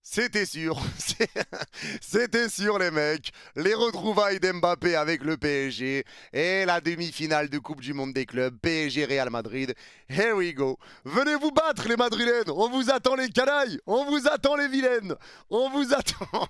C'était sûr, c'était sûr les mecs, les retrouvailles d'Mbappé avec le PSG et la demi-finale de Coupe du Monde des clubs, PSG Real Madrid, here we go. Venez vous battre les Madrilènes, on vous attend les canailles, on vous attend les vilaines, on vous attend.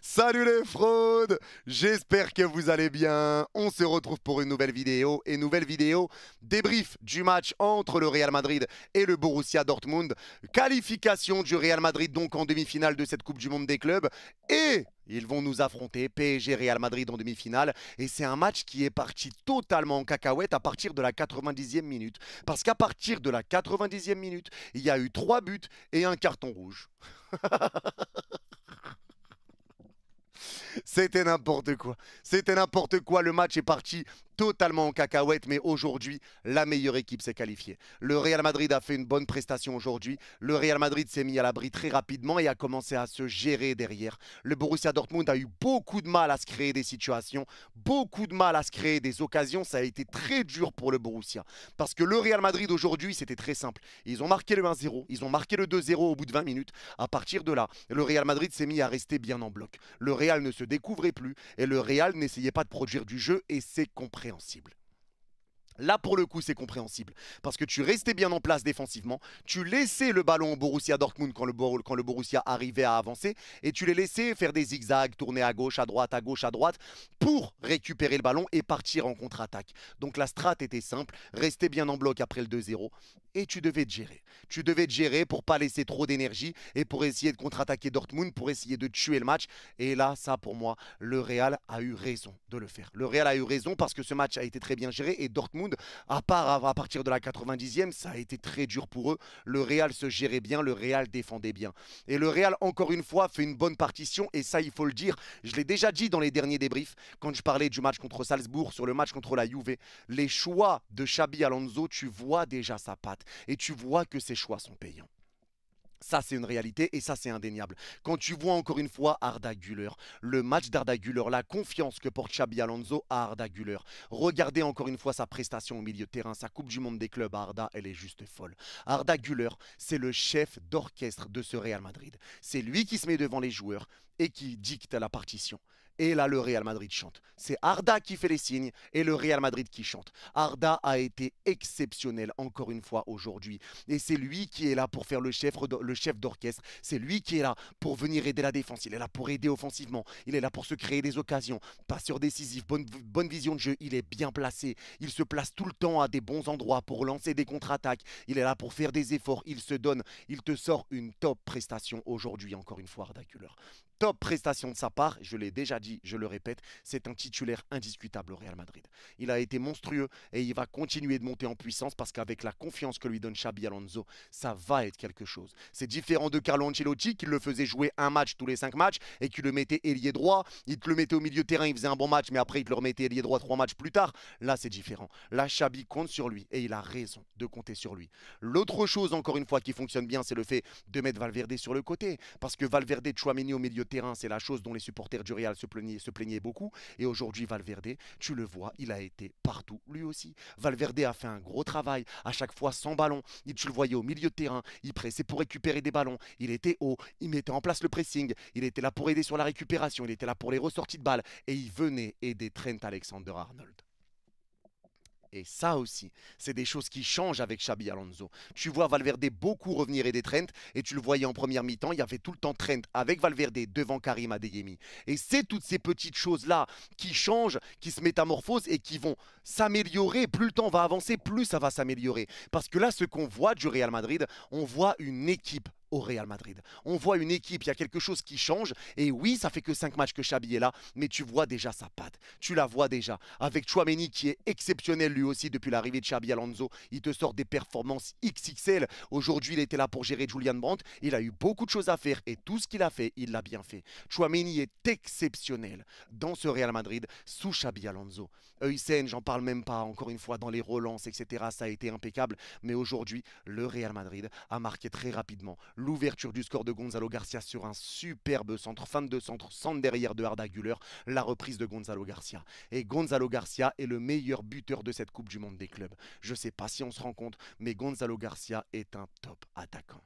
Salut les fraudes, j'espère que vous allez bien. On se retrouve pour une nouvelle vidéo débrief du match entre le Real Madrid et le Borussia Dortmund. Qualification du Real Madrid donc en demi-finale de cette Coupe du Monde des clubs et ils vont nous affronter PSG Real Madrid en demi-finale et c'est un match qui est parti totalement en cacahuète à partir de la 90e minute. Parce qu'à partir de la 90e minute, il y a eu 3 buts et un carton rouge. C'était n'importe quoi. C'était n'importe quoi. Le match est parti totalement en cacahuète, mais aujourd'hui, la meilleure équipe s'est qualifiée. Le Real Madrid a fait une bonne prestation aujourd'hui. Le Real Madrid s'est mis à l'abri très rapidement et a commencé à se gérer derrière. Le Borussia Dortmund a eu beaucoup de mal à se créer des situations, beaucoup de mal à se créer des occasions. Ça a été très dur pour le Borussia. Parce que le Real Madrid aujourd'hui, c'était très simple. Ils ont marqué le 1-0, ils ont marqué le 2-0 au bout de 20 minutes. À partir de là, le Real Madrid s'est mis à rester bien en bloc. Le Real ne se découvrait plus et le Real n'essayait pas de produire du jeu et c'est compréhensible. Là, pour le coup, c'est compréhensible. Parce que tu restais bien en place défensivement, tu laissais le ballon au Borussia Dortmund quand le Borussia arrivait à avancer, et tu les laissais faire des zigzags, tourner à gauche, à droite, pour récupérer le ballon et partir en contre-attaque. Donc la strat était simple, rester bien en bloc après le 2-0, et tu devais te gérer. Tu devais te gérer pour pas laisser trop d'énergie, et pour essayer de contre-attaquer Dortmund, pour essayer de tuer le match. Et là, ça, pour moi, le Real a eu raison de le faire. Le Real a eu raison parce que ce match a été très bien géré, et Dortmund, à partir de la 90e, ça a été très dur pour eux. Le Real se gérait bien, le Real défendait bien. Et le Real, encore une fois, fait une bonne partition. Et ça, il faut le dire. Je l'ai déjà dit dans les derniers débriefs, quand je parlais du match contre Salzbourg, sur le match contre la Juve. Les choix de Xabi Alonso, tu vois déjà sa patte. Et tu vois que ses choix sont payants. Ça, c'est une réalité et ça, c'est indéniable. Quand tu vois encore une fois Arda Güler, le match d'Arda Güler, la confiance que porte Xabi Alonso à Arda Güler. Regardez encore une fois sa prestation au milieu de terrain, sa Coupe du Monde des clubs à Arda, elle est juste folle. Arda Güler, c'est le chef d'orchestre de ce Real Madrid. C'est lui qui se met devant les joueurs et qui dicte la partition. Et là, le Real Madrid chante. C'est Arda qui fait les signes et le Real Madrid qui chante. Arda a été exceptionnel encore une fois aujourd'hui. Et c'est lui qui est là pour faire le chef d'orchestre. C'est lui qui est là pour venir aider la défense. Il est là pour aider offensivement. Il est là pour se créer des occasions. Passeur décisif, bonne vision de jeu. Il est bien placé. Il se place tout le temps à des bons endroits pour lancer des contre-attaques. Il est là pour faire des efforts. Il se donne. Il te sort une top prestation aujourd'hui, encore une fois, Arda Güler. Top prestation de sa part, je l'ai déjà dit, je le répète, c'est un titulaire indiscutable au Real Madrid. Il a été monstrueux et il va continuer de monter en puissance parce qu'avec la confiance que lui donne Xabi Alonso, ça va être quelque chose. C'est différent de Carlo Ancelotti qui le faisait jouer un match tous les 5 matchs et qui le mettait ailier droit, il te le mettait au milieu de terrain, il faisait un bon match mais après il te le remettait ailier droit 3 matchs plus tard. Là c'est différent. Là Xabi compte sur lui et il a raison de compter sur lui. L'autre chose encore une fois qui fonctionne bien, c'est le fait de mettre Valverde sur le côté parce que Valverde, Tchouaméni au milieu de terrain, c'est la chose dont les supporters du Real se plaignaient beaucoup. Et aujourd'hui, Valverde, tu le vois, il a été partout, lui aussi. Valverde a fait un gros travail, à chaque fois sans ballon. Tu le voyais au milieu de terrain, il pressait pour récupérer des ballons. Il était haut, il mettait en place le pressing. Il était là pour aider sur la récupération, il était là pour les ressorties de balles. Et il venait aider Trent Alexander-Arnold. Et ça aussi, c'est des choses qui changent avec Xabi Alonso. Tu vois Valverde beaucoup revenir aider Trent, et tu le voyais en première mi-temps, il y avait tout le temps Trent avec Valverde devant Karim Adeyemi. Et c'est toutes ces petites choses-là qui changent, qui se métamorphosent et qui vont s'améliorer. Plus le temps va avancer, plus ça va s'améliorer. Parce que là, ce qu'on voit du Real Madrid, on voit une équipe au Real Madrid. On voit une équipe, il y a quelque chose qui change. Et oui, ça fait que 5 matchs que Xabi est là, mais tu vois déjà sa patte. Tu la vois déjà. Avec Tchouaméni qui est exceptionnel lui aussi depuis l'arrivée de Xabi Alonso. Il te sort des performances XXL. Aujourd'hui, il était là pour gérer Julian Brandt. Il a eu beaucoup de choses à faire et tout ce qu'il a fait, il l'a bien fait. Tchouaméni est exceptionnel dans ce Real Madrid sous Xabi Alonso. Heusen, j'en parle même pas, encore une fois, dans les relances, etc. Ça a été impeccable. Mais aujourd'hui, le Real Madrid a marqué très rapidement l'ouverture du score de Gonzalo Garcia sur un superbe centre, fin de centre, centre derrière de Arda Güler, la reprise de Gonzalo Garcia. Et Gonzalo Garcia est le meilleur buteur de cette Coupe du Monde des clubs. Je ne sais pas si on se rend compte, mais Gonzalo Garcia est un top attaquant.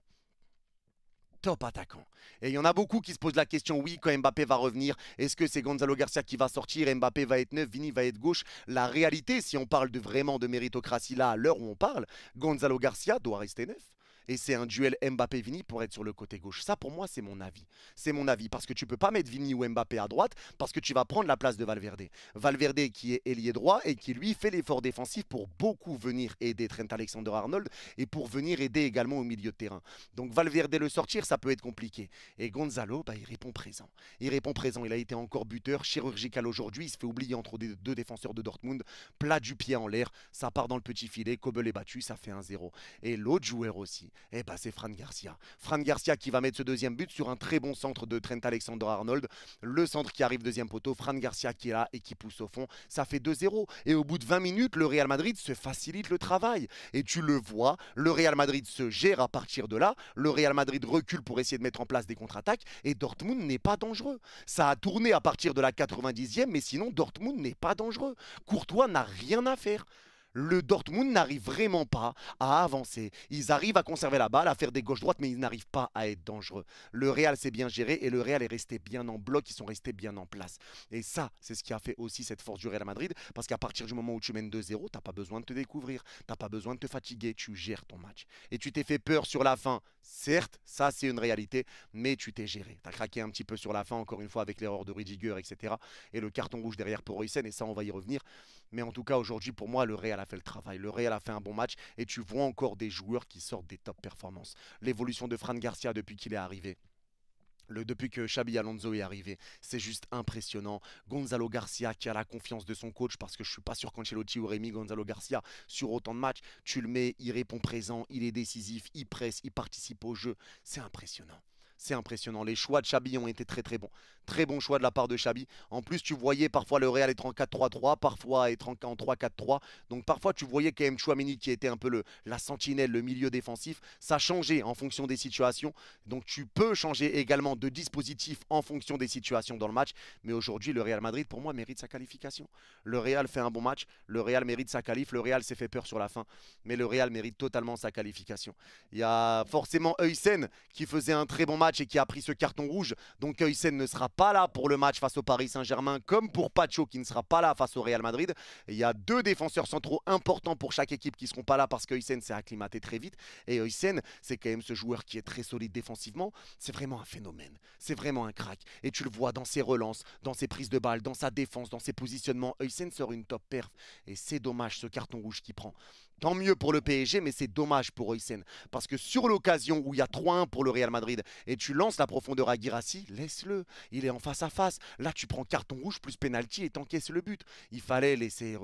top attaquant. Et il y en a beaucoup qui se posent la question, oui, quand Mbappé va revenir, est-ce que c'est Gonzalo Garcia qui va sortir, Mbappé va être neuf, Vini va être gauche? La réalité, si on parle vraiment de méritocratie là, à l'heure où on parle, Gonzalo Garcia doit rester neuf. Et c'est un duel Mbappé-Vini pour être sur le côté gauche. Ça, pour moi, c'est mon avis. C'est mon avis parce que tu ne peux pas mettre Vini ou Mbappé à droite parce que tu vas prendre la place de Valverde. Valverde qui est ailier droit et qui, lui, fait l'effort défensif pour beaucoup venir aider Trent Alexander-Arnold et pour venir aider également au milieu de terrain. Donc Valverde le sortir, ça peut être compliqué. Et Gonzalo, bah, il répond présent. Il répond présent. Il a été encore buteur, chirurgical aujourd'hui. Il se fait oublier entre deux défenseurs de Dortmund. Plat du pied en l'air. Ça part dans le petit filet. Kobel est battu. Ça fait 1-0. Et l'autre joueur aussi, eh ben, c'est Fran Garcia. Fran Garcia qui va mettre ce deuxième but sur un très bon centre de Trent Alexander-Arnold. Le centre qui arrive deuxième poteau. Fran Garcia qui est là et qui pousse au fond. Ça fait 2-0. Et au bout de 20 minutes, le Real Madrid se facilite le travail. Et tu le vois, le Real Madrid se gère à partir de là. Le Real Madrid recule pour essayer de mettre en place des contre-attaques. Et Dortmund n'est pas dangereux. Ça a tourné à partir de la 90e, mais sinon Dortmund n'est pas dangereux. Courtois n'a rien à faire. Le Dortmund n'arrive vraiment pas à avancer. Ils arrivent à conserver la balle, à faire des gauches-droites, mais ils n'arrivent pas à être dangereux. Le Real s'est bien géré et le Real est resté bien en bloc, ils sont restés bien en place. Et ça, c'est ce qui a fait aussi cette force du Real Madrid, parce qu'à partir du moment où tu mènes 2-0, tu n'as pas besoin de te découvrir, tu n'as pas besoin de te fatiguer, tu gères ton match. Et tu t'es fait peur sur la fin, certes, ça c'est une réalité, mais tu t'es géré. Tu as craqué un petit peu sur la fin, encore une fois, avec l'erreur de Rudiger, etc. Et le carton rouge derrière pour Huysen, et ça on va y revenir. Mais en tout cas, aujourd'hui, pour moi, le Real a fait le travail. Le Real a fait un bon match et tu vois encore des joueurs qui sortent des top performances. L'évolution de Fran Garcia depuis qu'il est arrivé. Depuis que Xabi Alonso est arrivé, c'est juste impressionnant. Gonzalo Garcia qui a la confiance de son coach parce que je ne suis pas sûr qu'Ancelotti aurait mis Gonzalo Garcia sur autant de matchs. Tu le mets, il répond présent, il est décisif, il presse, il participe au jeu. C'est impressionnant. C'est impressionnant. Les choix de Xabi ont été très très bons. Très bon choix de la part de Xabi. En plus, tu voyais parfois le Real être en 4-3-3, parfois être en 3-4-3. Donc parfois, tu voyais quand même Tchouaméni qui était un peu la sentinelle, le milieu défensif. Ça changeait en fonction des situations. Donc tu peux changer également de dispositif en fonction des situations dans le match. Mais aujourd'hui, le Real Madrid, pour moi, mérite sa qualification. Le Real fait un bon match. Le Real mérite sa qualif. Le Real s'est fait peur sur la fin. Mais le Real mérite totalement sa qualification. Il y a forcément Huysen qui faisait un très bon match et qui a pris ce carton rouge. Donc Huysen ne sera pas là pour le match face au Paris Saint-Germain, comme pour Pacho qui ne sera pas là face au Real Madrid. Et il y a deux défenseurs centraux importants pour chaque équipe qui ne seront pas là parce que Huysen s'est acclimaté très vite. Et Huysen, c'est quand même ce joueur qui est très solide défensivement. C'est vraiment un phénomène. C'est vraiment un crack. Et tu le vois dans ses relances, dans ses prises de balles, dans sa défense, dans ses positionnements. Huysen sort une top perf. Et c'est dommage ce carton rouge qu'il prend. Tant mieux pour le PSG, mais c'est dommage pour Huysen. Parce que sur l'occasion où il y a 3-1 pour le Real Madrid et tu lances la profondeur à Guirassy, laisse-le. Il est en face à face. Là, tu prends carton rouge plus penalty et t'encaisses le but. Il fallait laisser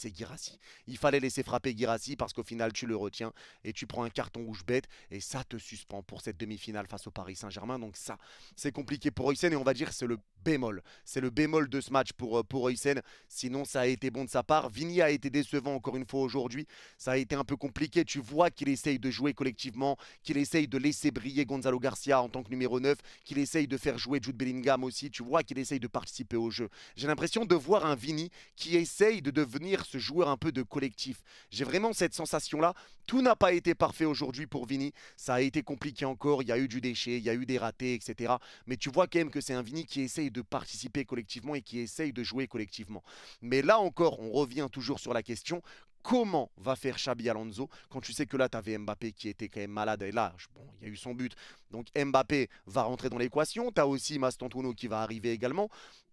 Guirassy. Il fallait laisser frapper Guirassy parce qu'au final, tu le retiens et tu prends un carton rouge bête et ça te suspend pour cette demi-finale face au Paris Saint-Germain. Donc ça, c'est compliqué pour Huysen et on va dire que c'est le bémol. C'est le bémol de ce match pour Huysen. Sinon, ça a été bon de sa part. Vini a été décevant encore une fois aujourd'hui. Ça a été un peu compliqué. Tu vois qu'il essaye de jouer collectivement, qu'il essaye de laisser briller Gonzalo Garcia en tant que numéro 9, qu'il essaye de faire jouer Jude Bellingham aussi. Tu vois qu'il essaye de participer au jeu. J'ai l'impression de voir un Vini qui essaye de devenir ce joueur un peu de collectif. J'ai vraiment cette sensation-là. Tout n'a pas été parfait aujourd'hui pour Vini. Ça a été compliqué encore. Il y a eu du déchet, il y a eu des ratés, etc. Mais tu vois quand même que c'est un Vini qui essaye de participer collectivement et qui essaye de jouer collectivement. Mais là encore, on revient toujours sur la question. Comment va faire Xabi Alonso quand tu sais que là, tu avais Mbappé qui était quand même malade et là, bon, il y a eu son but. Donc Mbappé va rentrer dans l'équation. Tu as aussi Mastantuono qui va arriver également.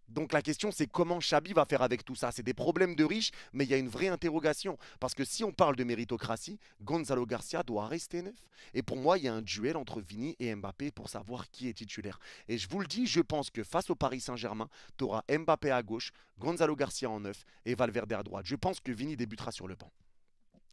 Donc la question, c'est comment Xabi va faire avec tout ça. C'est des problèmes de riches, mais il y a une vraie interrogation. Parce que si on parle de méritocratie, Gonzalo Garcia doit rester neuf. Et pour moi, il y a un duel entre Vini et Mbappé pour savoir qui est titulaire. Et je vous le dis, je pense que face au Paris Saint-Germain, tu auras Mbappé à gauche, Gonzalo Garcia en neuf et Valverde à droite. Je pense que Vini débutera sur le banc.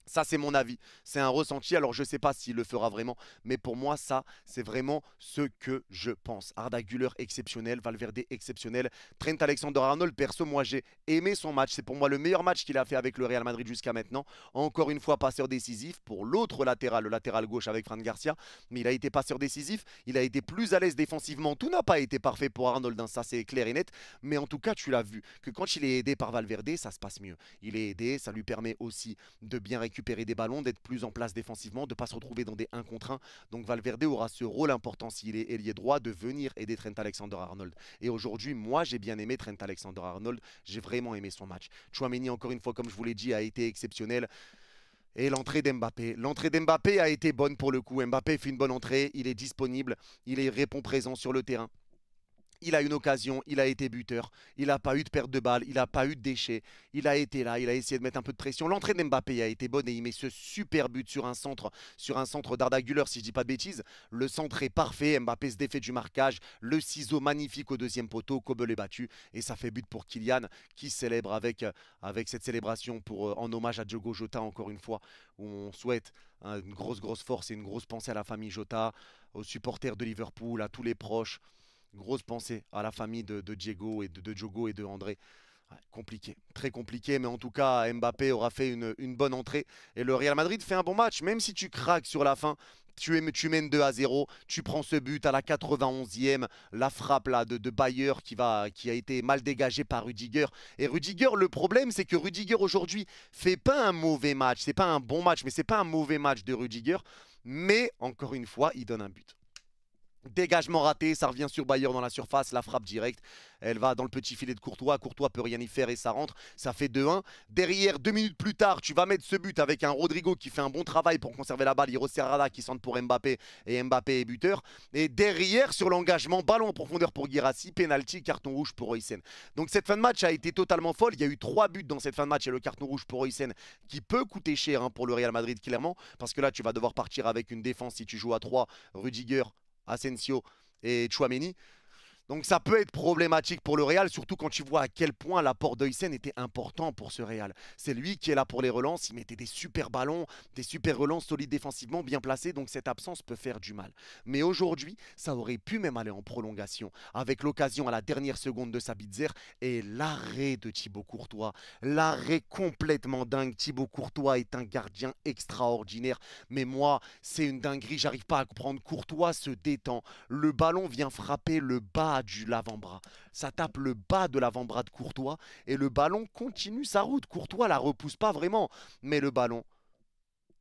Ça, c'est mon avis. C'est un ressenti. Alors, je ne sais pas s'il le fera vraiment. Mais pour moi, ça, c'est vraiment ce que je pense. Arda Güler, exceptionnel. Valverde, exceptionnel. Trent Alexander-Arnold, perso, moi, j'ai aimé son match. C'est pour moi le meilleur match qu'il a fait avec le Real Madrid jusqu'à maintenant. Encore une fois, passeur décisif pour l'autre latéral, le latéral gauche avec Fran Garcia. Mais il a été passeur décisif. Il a été plus à l'aise défensivement. Tout n'a pas été parfait pour Arnold. Hein, ça, c'est clair et net. Mais en tout cas, tu l'as vu que quand il est aidé par Valverde, ça se passe mieux. Il est aidé. Ça lui permet aussi de bien récupérer récupérer des ballons, d'être plus en place défensivement, de ne pas se retrouver dans des 1 contre 1. Donc Valverde aura ce rôle important s'il est ailier droit de venir aider Trent Alexander-Arnold. Et aujourd'hui, moi j'ai bien aimé Trent Alexander-Arnold, j'ai vraiment aimé son match. Tchouaméni, encore une fois, comme je vous l'ai dit, a été exceptionnel. Et l'entrée d'Mbappé. L'entrée d'Mbappé a été bonne pour le coup. Mbappé fait une bonne entrée, il est disponible, il répond présent sur le terrain. Il a une occasion, il a été buteur, il n'a pas eu de perte de balle, il n'a pas eu de déchets, il a été là, il a essayé de mettre un peu de pression. L'entrée d'Mbappé a été bonne et il met ce super but sur un centre d'Arda Güler, si je ne dis pas de bêtises. Le centre est parfait, Mbappé se défait du marquage, le ciseau magnifique au deuxième poteau, Kobel est battu et ça fait but pour Kylian qui célèbre avec cette célébration en hommage à Diogo Jota encore une fois, où on souhaite une grosse force et une grosse pensée à la famille Jota, aux supporters de Liverpool, à tous les proches. Grosse pensée à la famille de Diego et de Diogo et de André. Ouais, compliqué, très compliqué, mais en tout cas, Mbappé aura fait une bonne entrée. Et le Real Madrid fait un bon match, même si tu craques sur la fin. Tu mènes 2-0, tu prends ce but à la 91e, la frappe là de Bayer qui a été mal dégagée par Rudiger. Et Rudiger, le problème, c'est que Rudiger aujourd'hui fait pas un mauvais match. C'est pas un bon match, mais c'est pas un mauvais match de Rudiger. Mais encore une fois, il donne un but. Dégagement raté, ça revient sur Bayer dans la surface, la frappe directe, elle va dans le petit filet de Courtois, Courtois peut rien y faire et ça rentre, ça fait 2-1. Derrière, 2 minutes plus tard, tu vas mettre ce but avec un Rodrigo qui fait un bon travail pour conserver la balle, Hiro Serrada qui centre pour Mbappé et Mbappé est buteur. Et derrière, sur l'engagement, ballon en profondeur pour Guirassy, penalty, carton rouge pour Oysen. Donc cette fin de match a été totalement folle, il y a eu 3 buts dans cette fin de match et le carton rouge pour Oysen qui peut coûter cher pour le Real Madrid clairement, parce que là tu vas devoir partir avec une défense si tu joues à 3, Rudiger, Asensio et Tchouaméni. Donc ça peut être problématique pour le Real, surtout quand tu vois à quel point l'apport d'Oysen était important pour ce Real. C'est lui qui est là pour les relances, il mettait des super ballons, des super relances solides défensivement, bien placées, donc cette absence peut faire du mal. Mais aujourd'hui, ça aurait pu même aller en prolongation, avec l'occasion à la dernière seconde de Sabitzer et l'arrêt de Thibaut Courtois. L'arrêt complètement dingue, Thibaut Courtois est un gardien extraordinaire, mais moi, c'est une dinguerie, j'arrive pas à comprendre. Courtois se détend, le ballon vient frapper le bas du l'avant-bras. Ça tape le bas de l'avant-bras de Courtois et le ballon continue sa route. Courtois la repousse pas vraiment, mais le ballon,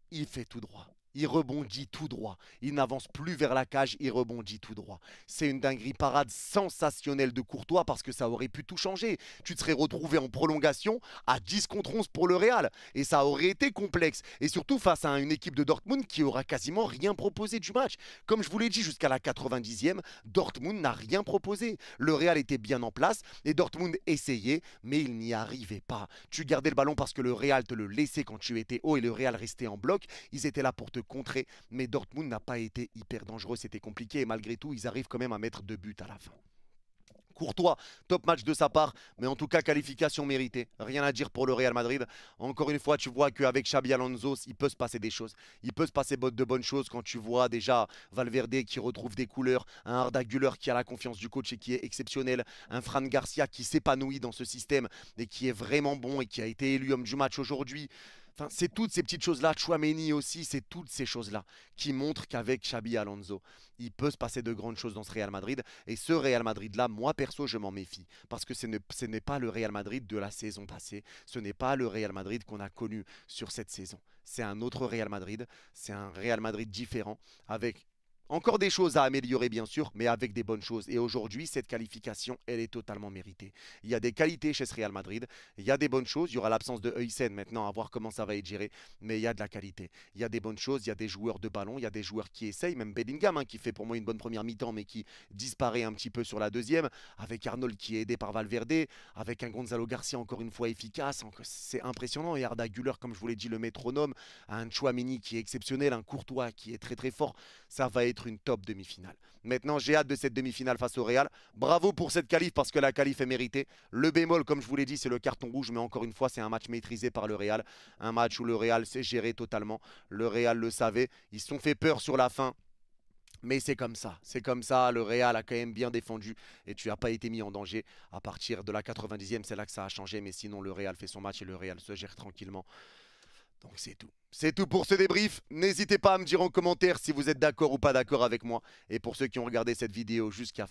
il fait tout droit. Il rebondit tout droit. Il n'avance plus vers la cage, il rebondit tout droit. C'est une dinguerie parade sensationnelle de Courtois parce que ça aurait pu tout changer. Tu te serais retrouvé en prolongation à 10 contre 11 pour le Real. Et ça aurait été complexe. Et surtout face à une équipe de Dortmund qui aura quasiment rien proposé du match. Comme je vous l'ai dit, jusqu'à la 90e, Dortmund n'a rien proposé. Le Real était bien en place et Dortmund essayait, mais il n'y arrivait pas. Tu gardais le ballon parce que le Real te le laissait quand tu étais haut et le Real restait en bloc. Ils étaient là pour te contrer, mais Dortmund n'a pas été hyper dangereux, c'était compliqué et malgré tout, ils arrivent quand même à mettre 2 buts à la fin. Courtois, top match de sa part, mais en tout cas qualification méritée. Rien à dire pour le Real Madrid. Encore une fois, tu vois qu'avec Xabi Alonso, il peut se passer des choses. Il peut se passer de bonnes choses quand tu vois déjà Valverde qui retrouve des couleurs, un Arda Güler qui a la confiance du coach et qui est exceptionnel, un Fran Garcia qui s'épanouit dans ce système et qui est vraiment bon et qui a été élu homme du match aujourd'hui. Enfin, c'est toutes ces petites choses-là, Tchouaméni aussi, c'est toutes ces choses-là qui montrent qu'avec Xabi Alonso, il peut se passer de grandes choses dans ce Real Madrid. Et ce Real Madrid-là, moi perso, je m'en méfie. Parce que ce n'est pas le Real Madrid de la saison passée. Ce n'est pas le Real Madrid qu'on a connu sur cette saison. C'est un autre Real Madrid. C'est un Real Madrid différent, avec encore des choses à améliorer bien sûr, mais avec des bonnes choses. Et aujourd'hui, cette qualification, elle est totalement méritée. Il y a des qualités chez ce Real Madrid, il y a des bonnes choses. Il y aura l'absence de Oysen maintenant, à voir comment ça va être géré, mais il y a de la qualité. Il y a des bonnes choses, il y a des joueurs de ballon, il y a des joueurs qui essayent, même Bellingham qui fait pour moi une bonne première mi-temps, mais qui disparaît un petit peu sur la deuxième, avec Arnold qui est aidé par Valverde, avec un Gonzalo Garcia encore une fois efficace. C'est impressionnant. Et Arda Güler, comme je vous l'ai dit, le métronome, un Tchouaméni qui est exceptionnel, un Courtois qui est très très fort. Ça va être une top demi-finale. Maintenant, j'ai hâte de cette demi-finale face au Real. Bravo pour cette qualif parce que la qualif est méritée. Le bémol, comme je vous l'ai dit, c'est le carton rouge, mais encore une fois, c'est un match maîtrisé par le Real. Un match où le Real s'est géré totalement. Le Real le savait. Ils se sont fait peur sur la fin. Mais c'est comme ça, le Real a quand même bien défendu et tu n'as pas été mis en danger. À partir de la 90e, c'est là que ça a changé, mais sinon le Real fait son match et le Real se gère tranquillement. Donc c'est tout. C'est tout pour ce débrief. N'hésitez pas à me dire en commentaire si vous êtes d'accord ou pas d'accord avec moi. Et pour ceux qui ont regardé cette vidéo jusqu'à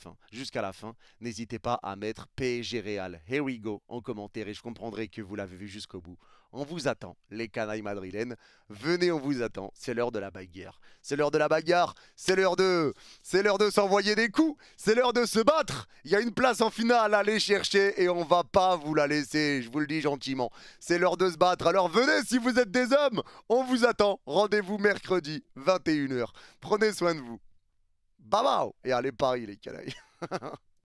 la fin, n'hésitez pas à mettre PSG Real. Here we go en commentaire et je comprendrai que vous l'avez vu jusqu'au bout. On vous attend, les canailles madrilènes. Venez, on vous attend. C'est l'heure de la bagarre. C'est l'heure de la bagarre. C'est l'heure de s'envoyer des coups. C'est l'heure de se battre. Il y a une place en finale à aller chercher et on va pas vous la laisser. Je vous le dis gentiment. C'est l'heure de se battre. Alors venez si vous êtes des hommes. On vous attend. Rendez-vous mercredi, 21 h. Prenez soin de vous. Bye bye. Et allez Paris, les canailles.